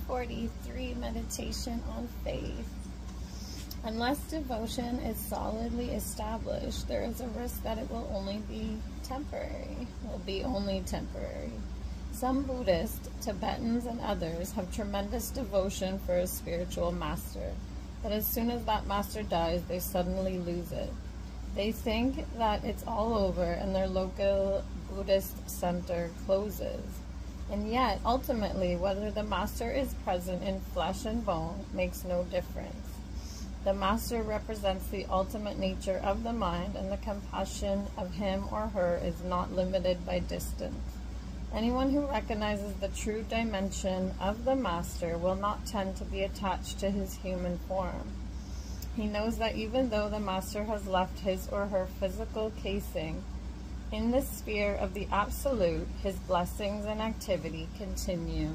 43, meditation on faith. Unless devotion is solidly established, there is a risk that it will only be temporary. Some Buddhists, Tibetans, and others have tremendous devotion for a spiritual master, but as soon as that master dies, they suddenly lose it. They think that it's all over and their local Buddhist center closes. And yet, ultimately, whether the master is present in flesh and bone makes no difference. The master represents the ultimate nature of the mind, and the compassion of him or her is not limited by distance. Anyone who recognizes the true dimension of the master will not tend to be attached to his human form. He knows that even though the master has left his or her physical casing, in the sphere of the absolute, his blessings and activity continue.